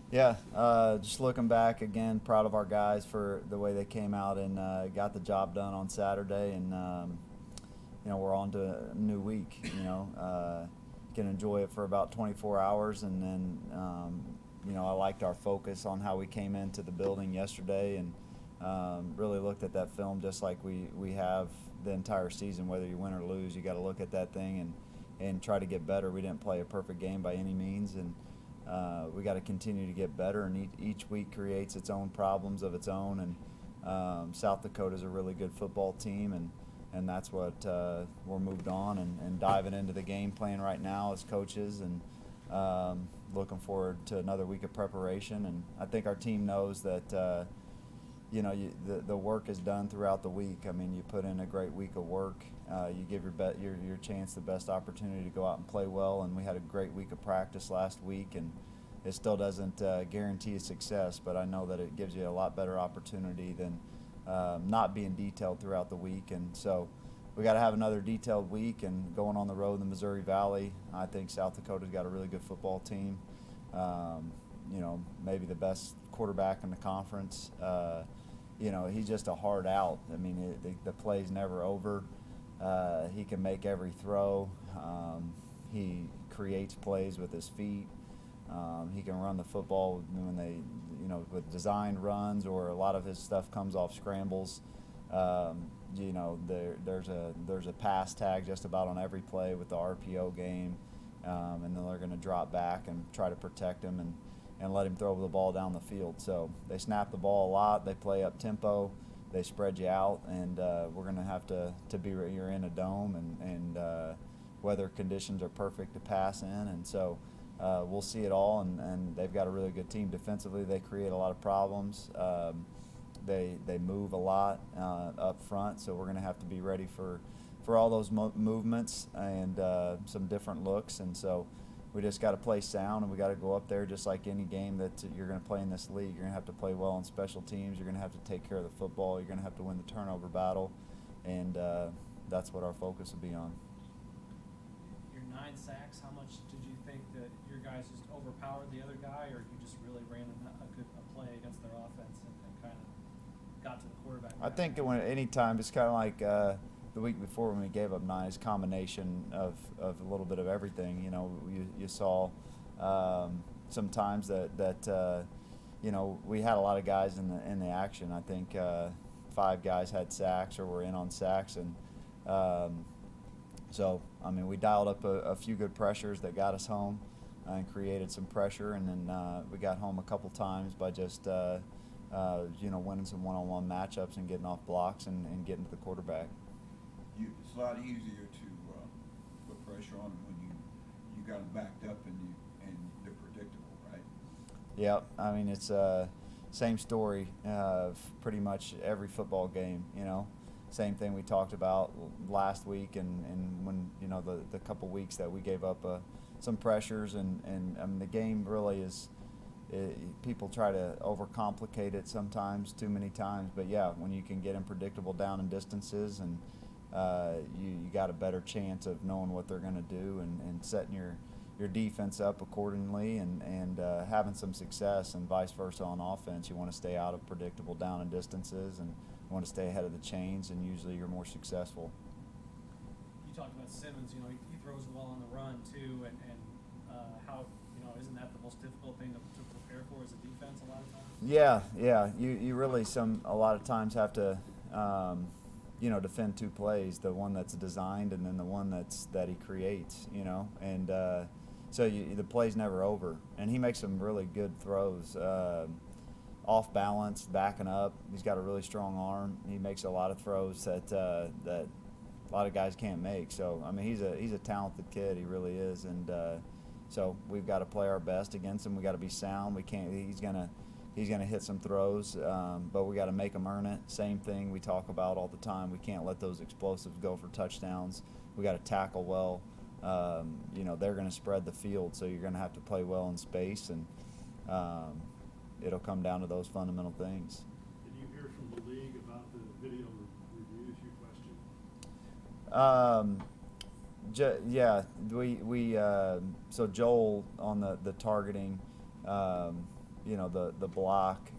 Yeah, just looking back again, proud of our guys for the way they came out and got the job done on Saturday, and we're on to a new week. Can enjoy it for about 24 hours, and then I liked our focus on how we came into the building yesterday, and really looked at that film just like we have the entire season. Whether you win or lose, you got to look at that thing and try to get better. We didn't play a perfect game by any means, and we got to continue to get better, and each week creates its own problems of its own. And South Dakota is a really good football team, and that's what we're moved on and diving into the game plan right now as coaches, and looking forward to another week of preparation. And I think our team knows that the work is done throughout the week. I mean, you put in a great week of work. You give your chance the best opportunity to go out and play well. And we had a great week of practice last week, and it still doesn't guarantee a success, but I know that it gives you a lot better opportunity than not being detailed throughout the week. And so we got to have another detailed week. And going on the road in the Missouri Valley, I think South Dakota's got a really good football team. Maybe the best quarterback in the conference. He's just a hard out. I mean, the play's never over. He can make every throw. He creates plays with his feet. He can run the football with designed runs, or a lot of his stuff comes off scrambles. There's a pass tag just about on every play with the RPO game, and then they're going to drop back and try to protect him and let him throw the ball down the field. So they snap the ball a lot. They play up tempo. They spread you out, and we're going to have to be. You're in a dome, and weather conditions are perfect to pass in, and so we'll see it all. And they've got a really good team defensively. They create a lot of problems. They move a lot up front, so we're going to have to be ready for all those movements and some different looks. And so we just got to play sound, and we got to go up there just like any game that you're going to play in this league. You're going to have to play well on special teams. You're going to have to take care of the football. You're going to have to win the turnover battle, and that's what our focus will be on. Your 9 sacks, how much did you think that your guys just overpowered the other guy, or you just really ran a play against their offense and kind of got to the quarterback? I think that any time it's kind of like the week before when we gave up 9, it's a combination of a little bit of everything. You saw sometimes that we had a lot of guys in the action. I think 5 guys had sacks or were in on sacks, and so I mean we dialed up a few good pressures that got us home and created some pressure, and then we got home a couple times by just winning some one-on-one matchups and getting off blocks and getting to the quarterback. It's a lot easier to put pressure on them when you got them backed up and they're predictable, right? Yep. I mean, it's same story of pretty much every football game. Same thing we talked about last week, and when the couple weeks that we gave up some pressures, and I mean the game really is. People try to overcomplicate it sometimes, too many times, but yeah, when you can get in predictable down and distances, and you got a better chance of knowing what they're going to do, and setting your defense up accordingly, and having some success, and vice versa on offense. You want to stay out of predictable down and distances, and you want to stay ahead of the chains, and usually you're more successful. You talked about Simmons. He throws well on the run too, and how isn't that the most difficult thing to prepare for as a defense a lot of times? Yeah. You really a lot of times have to defend 2 plays, the one that's designed and then the one that he creates, and so the play's never over, and he makes some really good throws, off balance, backing up. He's got a really strong arm. He makes a lot of throws that a lot of guys can't make. So I mean, he's a talented kid. He really is, and so we've got to play our best against him. We got to be sound. We can't. He's gonna hit some throws, but we got to make him earn it. Same thing we talk about all the time. We can't let those explosives go for touchdowns. We got to tackle well. They're going to spread the field, so you're going to have to play well in space, and it'll come down to those fundamental things. Did you hear from the league about the video reviews you questioned? Yeah, we so Joel on the targeting, the block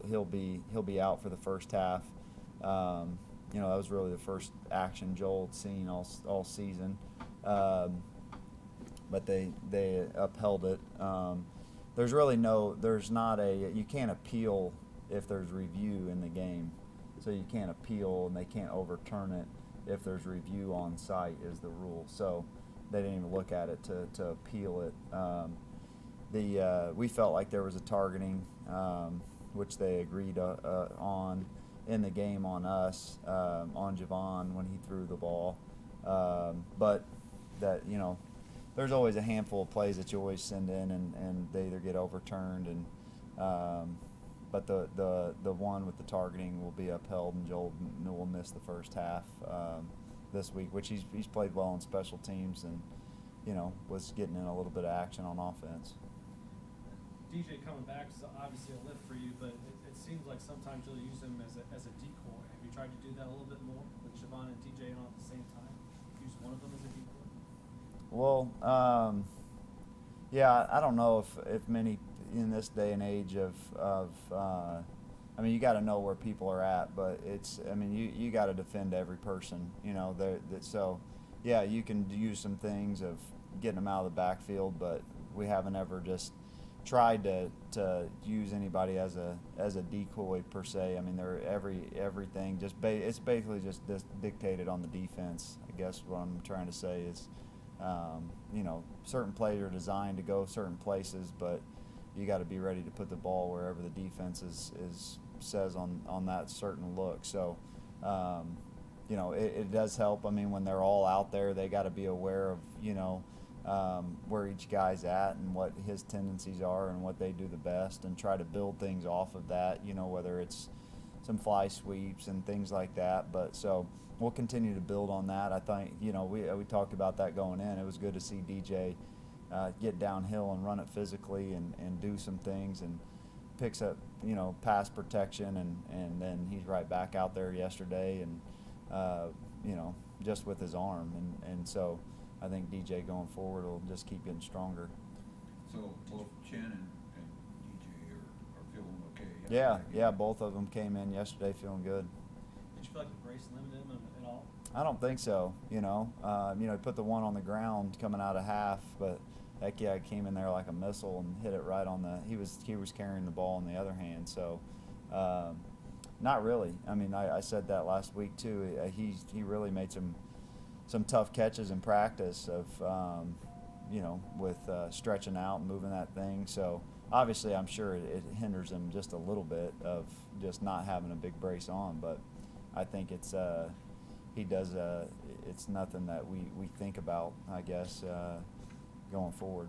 he'll be out for the first half. That was really the first action Joel had seen all season. But they upheld it. You can't appeal if there's review in the game. So you can't appeal and they can't overturn it if there's review on site is the rule. So they didn't even look at it to appeal it. We felt like there was a targeting, which they agreed on in the game on us, on Javon when he threw the ball. But that, there's always a handful of plays that you always send in and they either get overturned but the one with the targeting will be upheld and Joel will miss the first half this week, which he's played well on special teams and was getting in a little bit of action on offense. DJ coming back is obviously a lift for you, but it seems like sometimes you'll use him as a decoy. Have you tried to do that a little bit more with Javon and DJ on at the same time? Use one of them as a decoy? Well, yeah, I don't know if many in this day and age you got to know where people are at, but you got to defend every person, so yeah, you can use some things of getting them out of the backfield, but we haven't ever just tried to use anybody as a decoy per se. Everything it's basically just dictated on the defense. I guess what I'm trying to say is, certain plays are designed to go certain places, but you got to be ready to put the ball wherever the defense says on that certain look. So, it does help. When they're all out there, they got to be aware of, where each guy's at and what his tendencies are and what they do the best, and try to build things off of that, whether it's some fly sweeps and things like that. But so we'll continue to build on that. I think, we talked about that going in. It was good to see DJ get downhill and run it physically and do some things, and picks up, pass protection, and then he's right back out there yesterday and, just with his arm. And so I think DJ going forward will just keep getting stronger. So both Chen and DJ are feeling okay? Yeah, both of them came in yesterday feeling good. Did you feel like the brace limited him at all? I don't think so. He put the one on the ground coming out of half, but that guy came in there like a missile and hit it right on the. He was carrying the ball in the other hand, so not really. I said that last week too. He really made some tough catches in practice of with stretching out and moving that thing. So obviously, I'm sure it hinders him just a little bit of just not having a big brace on, but I think it's he does. It's nothing that we think about, I guess, going forward.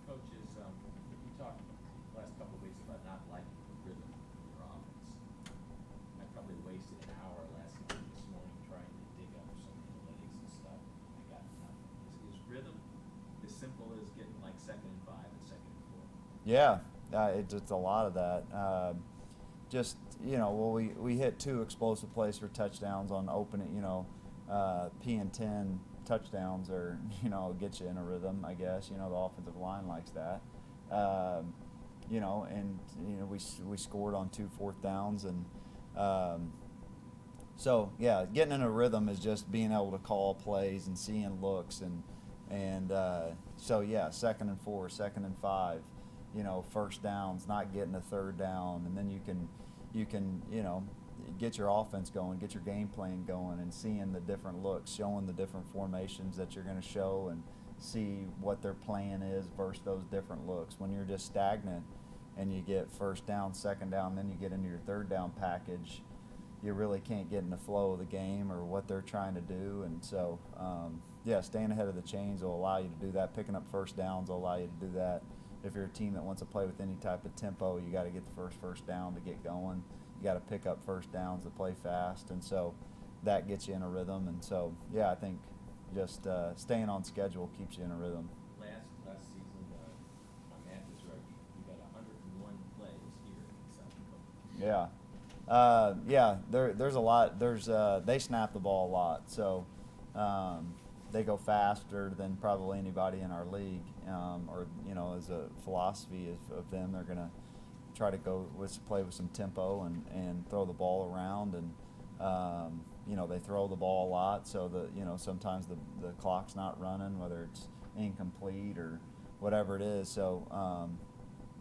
Coaches, you talked the last couple of weeks about not liking the rhythm of your offense. I probably wasted an hour last night this morning trying to dig up some analytics and stuff. I got nothing. Is rhythm as simple as getting like 2nd and 5 and 2nd and 4? Yeah, it's a lot of that. We hit 2 explosive plays for touchdowns on opening, P and 10 touchdowns are, get you in a rhythm, I guess. The offensive line likes that. We scored on 2 4th downs, and so yeah, getting in a rhythm is just being able to call plays and seeing looks, and so yeah, 2nd and 4, 2nd and 5, 1st downs, not getting a 3rd down, and then you can get your offense going, get your game plan going, and seeing the different looks, showing the different formations that you're going to show, and see what their plan is versus those different looks. When you're just stagnant and you get 1st down, 2nd down, then you get into your 3rd down package, you really can't get in the flow of the game or what they're trying to do. And so, staying ahead of the chains will allow you to do that. Picking up 1st downs will allow you to do that. If you're a team that wants to play with any type of tempo, you got to get the first down to get going. You got to pick up 1st downs to play fast, and so that gets you in a rhythm. And so, yeah, I think just staying on schedule keeps you in a rhythm. Last season, my math is right. You got 101 plays here in South Dakota. Yeah. There's a lot. They snap the ball a lot, so they go faster than probably anybody in our league. As a philosophy of them, they're gonna try to play with some tempo and throw the ball around, and they throw the ball a lot, so sometimes the clock's not running, whether it's incomplete or whatever it is. So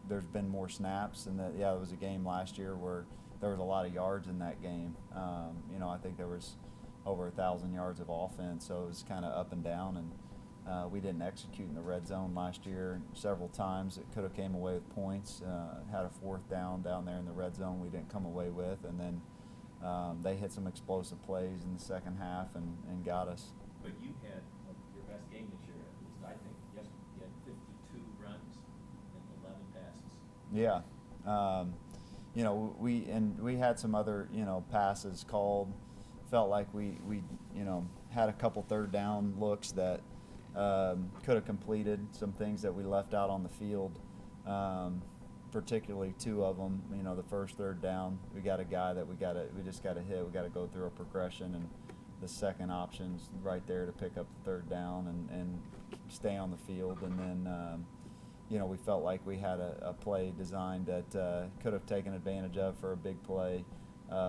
there's been more snaps, and it was a game last year where there was a lot of yards in that game. I think there was over 1,000 yards of offense, so it was kind of up and down, and we didn't execute in the red zone last year several times. It could have came away with points. Had a 4th down there in the red zone we didn't come away with, and then they hit some explosive plays in the second half and got us. But you had your best game this year, at least I think. Yes, you had 52 runs and 11 passes. Yeah. We had some other, passes called. Felt like we had a couple 3rd down looks that could have completed some things that we left out on the field. Particularly 2 of them. The first 3rd down, we got a guy that we just got to hit. We got to go through a progression, and the second option's right there to pick up the 3rd down and stay on the field. And then we felt like we had a play designed that could have taken advantage of for a big play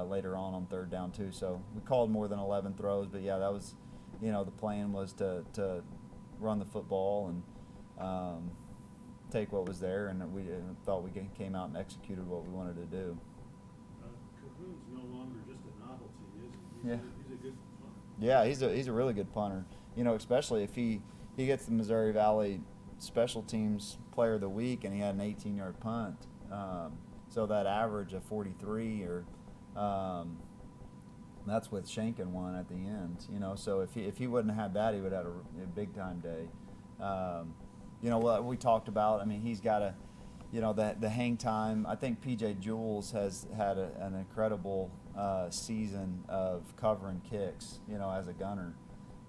later on 3rd down too. So we called more than 11 throws, but that was, the plan was to run the football and take what was there, and we thought we came out and executed what we wanted to do. Cahoon's no longer just a novelty, is he? Yeah. He's a good punter. Yeah, he's a really good punter. Especially if he gets the Missouri Valley Special Teams Player of the Week, and he had an 18-yard punt. So that average of 43, or that's with Shankin one at the end. So if he wouldn't have had that, he would have had a big time day. What we talked about, I mean, he's got the hang time. I think P.J. Jules has had an incredible season of covering kicks, as a gunner.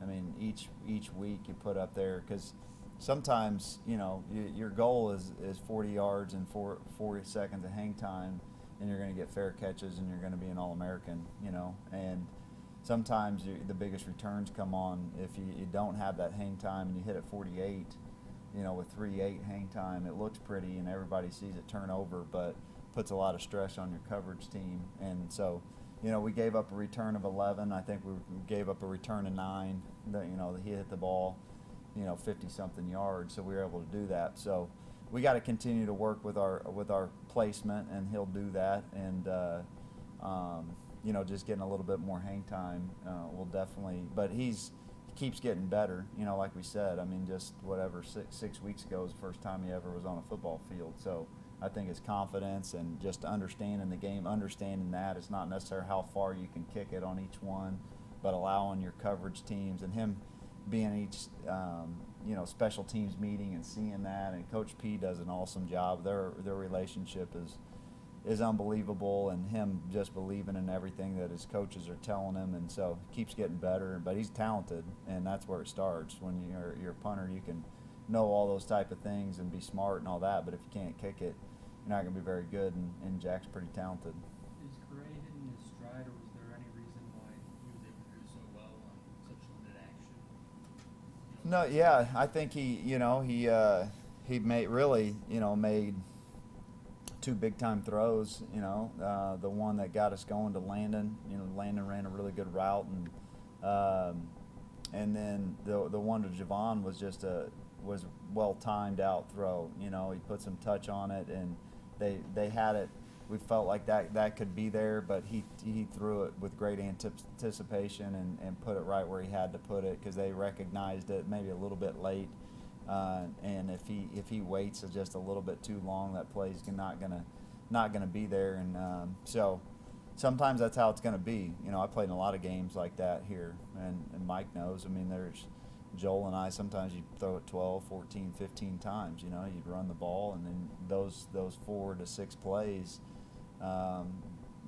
I mean, each week you put up there, because sometimes, your goal is 40 yards and 40 seconds of hang time, and you're going to get fair catches, and you're going to be an All-American, and sometimes the biggest returns come on if you don't have that hang time and you hit at 48. With 3.8 hang time, it looks pretty and everybody sees it turn over, but puts a lot of stress on your coverage team. And so, we gave up a return of 11. I think we gave up a return of 9. He hit the ball, 50-something yards, so we were able to do that. So we got to continue to work with our placement, and he'll do that. And just getting a little bit more hang time will definitely. But he keeps getting better, like we said. I mean, just whatever, 6 weeks ago was the first time he ever was on a football field. So I think his confidence and just understanding the game, understanding that it's not necessarily how far you can kick it on each one, but allowing your coverage teams, and him being each special teams meeting and seeing that. And Coach P does an awesome job. Their relationship is unbelievable, and him just believing in everything that his coaches are telling him, and so he keeps getting better. But he's talented, and that's where it starts. When you're a punter, you can know all those type of things and be smart and all that, but if you can't kick it, you're not going to be very good, and Jack's pretty talented. Is Gray hitting his stride, or was there any reason why he was able to do so well on such limited action? No, yeah, I think he made 2 big-time throws, the one that got us going to Landon. Landon ran a really good route, and then the one to Javon was well-timed out throw. He put some touch on it, and they had it. We felt like that could be there, but he threw it with great anticipation and put it right where he had to put it, because they recognized it maybe a little bit late. And if he waits just a little bit too long, that play's not gonna be there. And so sometimes that's how it's gonna be. I played in a lot of games like that here, and Mike knows. I mean, there's Joel and I. Sometimes you throw it 12, 14, 15 times. You'd run the ball, and then those 4 to 6 plays,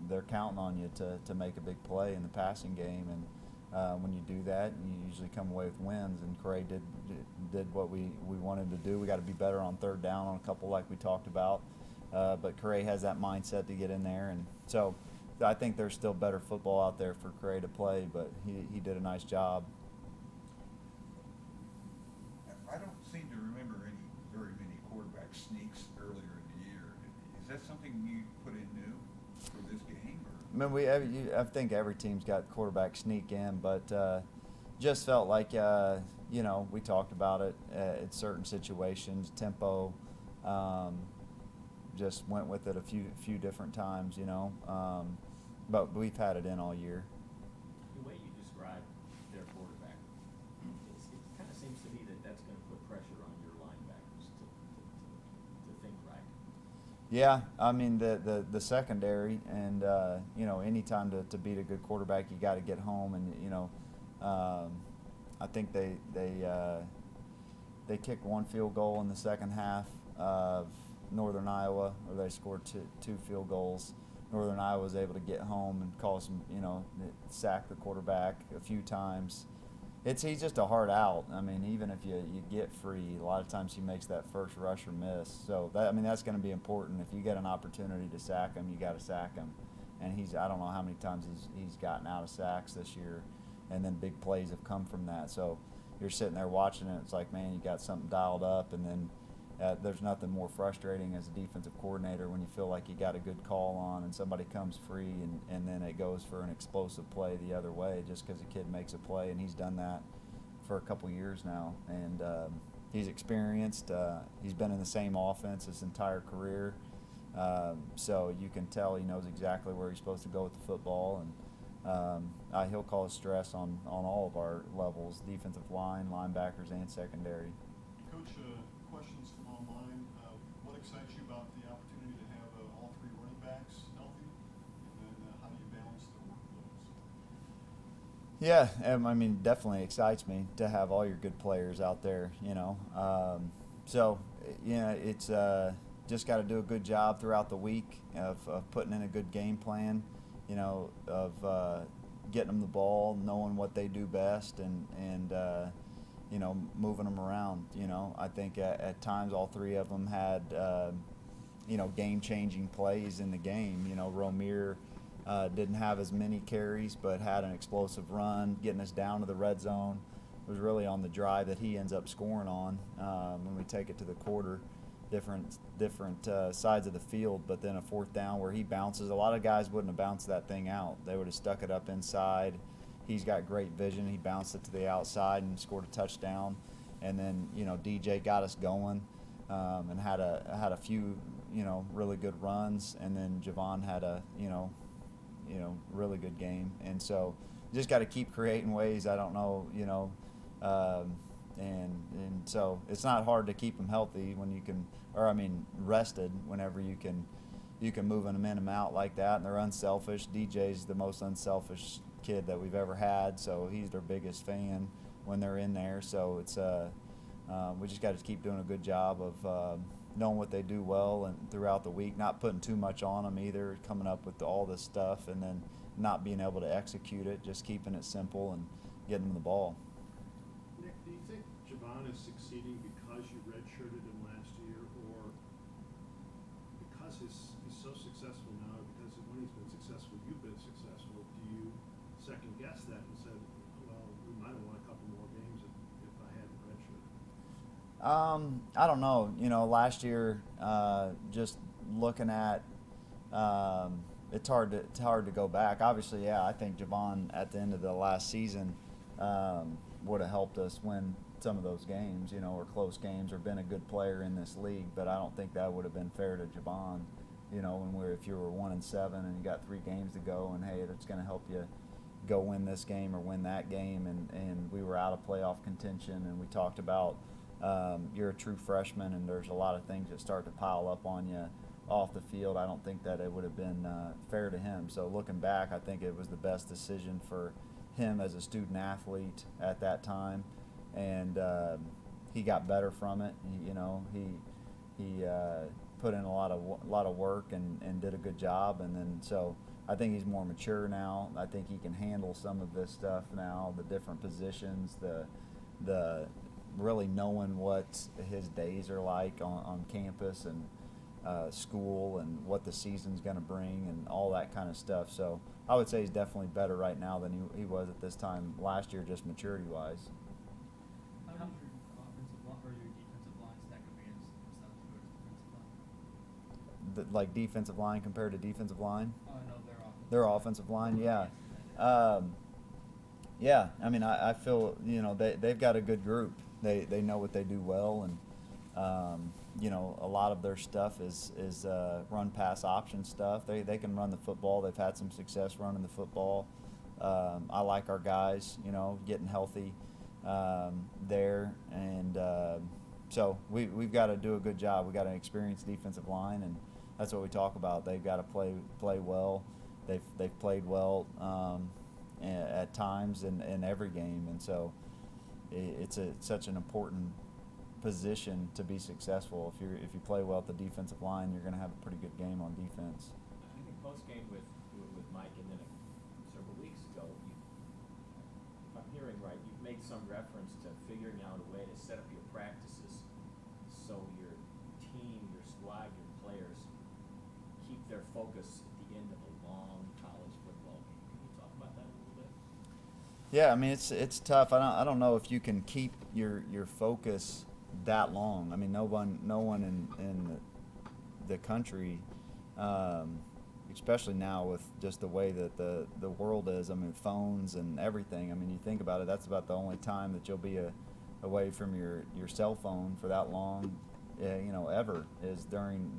they're counting on you to make a big play in the passing game. And when you do that, you usually come away with wins, and Cray did what we wanted to do. We got to be better on 3rd down on a couple like we talked about, but Cray has that mindset to get in there, and so I think there's still better football out there for Cray to play, but he did a nice job. I don't seem to remember very many quarterback sneaks earlier in the year. Is that something something you put in new for this game, or? I mean, I think every team's got quarterback sneak in, but just felt like we talked about it in certain situations, tempo. Just went with it a few different times, but we've had it in all year. The way you describe their quarterback, it kind of seems to me that that's going to put pressure on your linebackers to think right. Yeah, I mean the secondary, and anytime to beat a good quarterback, you got to get home, and I think they kicked one field goal in the second half of Northern Iowa, or they scored two field goals. Northern Iowa was able to get home and cause some, sack the quarterback a few times. He's just a hard out. I mean, even if you get free, a lot of times he makes that first rush or miss. So that's going to be important. If you get an opportunity to sack him, you got to sack him. And I don't know how many times he's gotten out of sacks this year, and then big plays have come from that. So you're sitting there watching it. It's like, man, you got something dialed up, and then there's nothing more frustrating as a defensive coordinator when you feel like you got a good call on and somebody comes free, and then it goes for an explosive play the other way just because a kid makes a play, and he's done that for a couple years now. And he's experienced. He's been in the same offense his entire career. So you can tell he knows exactly where he's supposed to go with the football, and he'll cause stress on all of our levels, defensive line, linebackers, and secondary. Coach, questions from online. What excites you about the opportunity to have all three running backs healthy, and then how do you balance the workloads? Yeah, I mean, definitely excites me to have all your good players out there, it's just got to do a good job throughout the week of putting in a good game plan, of getting them the ball, knowing what they do best, and moving them around. I think at times all three of them had, game-changing plays in the game. Romir didn't have as many carries, but had an explosive run, getting us down to the red zone. It was really on the drive that he ends up scoring on when we take it to the quarter. Different sides of the field, but then a fourth down where he bounces. A lot of guys wouldn't have bounced that thing out. They would have stuck it up inside. He's got great vision. He bounced it to the outside and scored a touchdown. And then DJ got us going and had a few really good runs. And then Javon had a really good game. And so you just got to keep creating ways. I don't know and so it's not hard to keep them healthy when you can, rested whenever you can move them in and out like that, and they're unselfish. DJ's the most unselfish kid that we've ever had, so he's their biggest fan when they're in there. So it's we just got to keep doing a good job of knowing what they do well and throughout the week, not putting too much on them either, coming up with all this stuff and then not being able to execute it, just keeping it simple and getting them the ball. Nick, do you think Javon is succeeding because you redshirted him last year, or because he's so successful now, because when he's been successful, you've been successful? Do you second guess that and said, well, we might have won a couple more games if I hadn't redshirted? I don't know. Last year, just looking at, it's hard to go back. Obviously, yeah, I think Javon at the end of the last season would have helped us win some of those games, or close games, or been a good player in this league. But I don't think that would have been fair to Javon. If you were 1-7 and you got 3 games to go, and hey, it's going to help you go win this game or win that game, and we were out of playoff contention, and we talked about you're a true freshman, and there's a lot of things that start to pile up on you off the field. I don't think that it would have been fair to him. So looking back, I think it was the best decision for him as a student athlete at that time, and he got better from it. He put in a lot of work and did a good job, and then so I think he's more mature now. I think he can handle some of this stuff now, the different positions, the really knowing what his days are like on campus and school, and what the season's going to bring and all that kind of stuff. So I would say he's definitely better right now than he was at this time last year, just maturity-wise. How does your offensive line or your defensive line stack up against South Dakota's defensive line? like defensive line compared to defensive line? No, they're off. Their offensive line, yeah. Yeah, I mean, I feel, they've got a good group. They know what they do well, and a lot of their stuff is run pass option stuff. They can run the football. They've had some success running the football. I like our guys, getting healthy there, and so we've got to do a good job. We've got an experienced defensive line, and that's what we talk about. They've got to play well. They've played well at times in every game, and so it's such an important position to be successful. If you play well at the defensive line, you're going to have a pretty good game on defense. I think post game with Mike, and then several weeks ago, if I'm hearing right, you've made some reference to figuring out a way to set up your practices so your team, your squad, your players keep their focus at the end of a long college football game. Can you talk about that a little bit? Yeah, I mean it's tough. I don't know if you can keep your focus that long. I mean, no one in the country, especially now with just the way that the world is. I mean, phones and everything. I mean, you think about it. That's about the only time that you'll be away from your cell phone for that long, ever, is during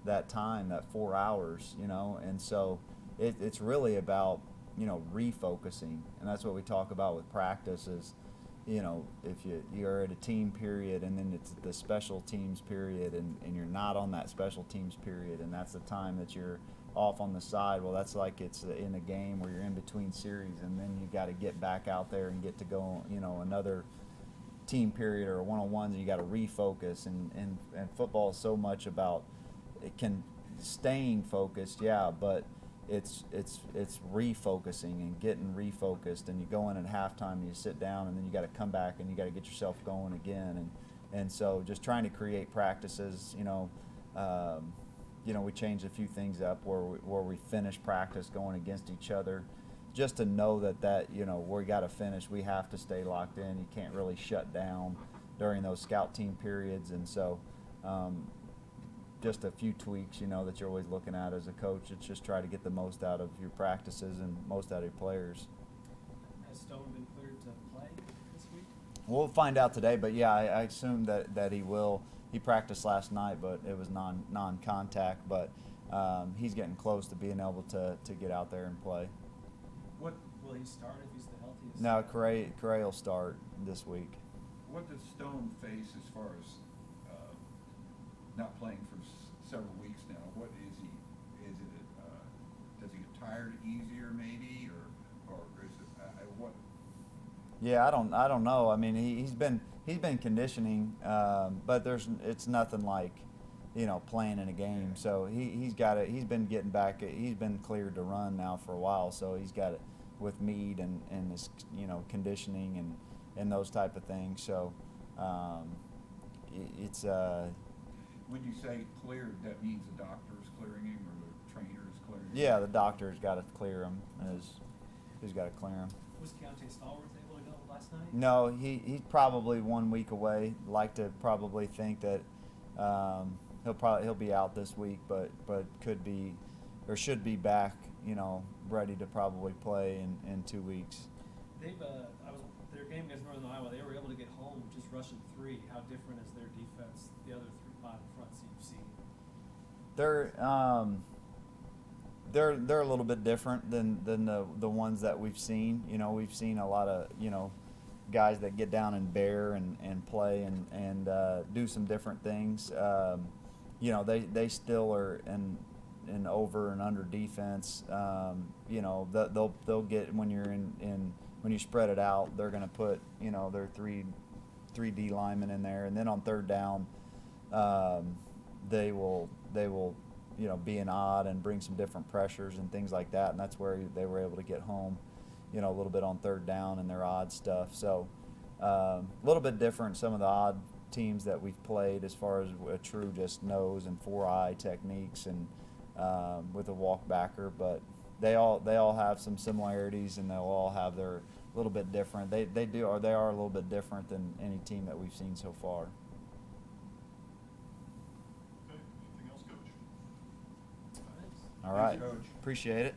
that time, that 4 hours. And so it's really about refocusing, and that's what we talk about with practice is, if you're at a team period and then it's the special teams period and you're not on that special teams period, and that's the time that you're off on the side, well, that's like it's in a game where you're in between series, and then you got to get back out there and get to go, another team period or one-on-ones, and you got to refocus, and football is so much about staying focused, yeah, but it's refocusing and getting refocused, and you go in at halftime and you sit down, and then you got to come back and you got to get yourself going again, and so just trying to create practices, we changed a few things up where we finish practice going against each other, just to know that we got to finish, we have to stay locked in, you can't really shut down during those scout team periods, and so just a few tweaks, that you're always looking at as a coach. It's just try to get the most out of your practices and most out of your players. Has Stone been cleared to play this week? We'll find out today, but yeah, I assume that he will. He practiced last night, but it was non-contact. But he's getting close to being able to get out there and play. What will he start if he's the healthiest? No, Correa will start this week. What does Stone face as far as not playing for several weeks now? What is he? Is it? Does he get tired easier, maybe, or is it what? Yeah, I don't know. I mean, he's been conditioning, but it's nothing like, playing in a game. So he's got it. He's been getting back. He's been cleared to run now for a while. So he's got it with Meade and his conditioning and those type of things. So it's. When you say cleared, that means the doctor is clearing him or the trainer is clearing him? Yeah, the doctor's got to clear him. He's got to clear him. Was Keontae Stallworth able to go last night? No, he's probably 1 week away. Like to probably think that he'll be out this week, but could be or should be back, ready to probably play in 2 weeks. They've their game against Northern Iowa. They were able to get home just rushing 3. How different is their defense? The other 3 bottom fronts you've seen. They're a little bit different than the ones that we've seen. We've seen a lot of guys that get down and bear and play and do some different things. They still are in over and under defense. They'll get when you're when you spread it out, they're going to put their three D linemen in there, and then on third down, they will be an odd and bring some different pressures and things like that, and that's where they were able to get home, a little bit on third down and their odd stuff. So a little bit different, some of the odd teams that we've played as far as a true just nose and 4-eye techniques and with a walk backer, but they all have some similarities, and they'll all have their little bit different. They are a little bit different than any team that we've seen so far. Okay, anything else, Coach? All right. Thanks, Coach. Appreciate it.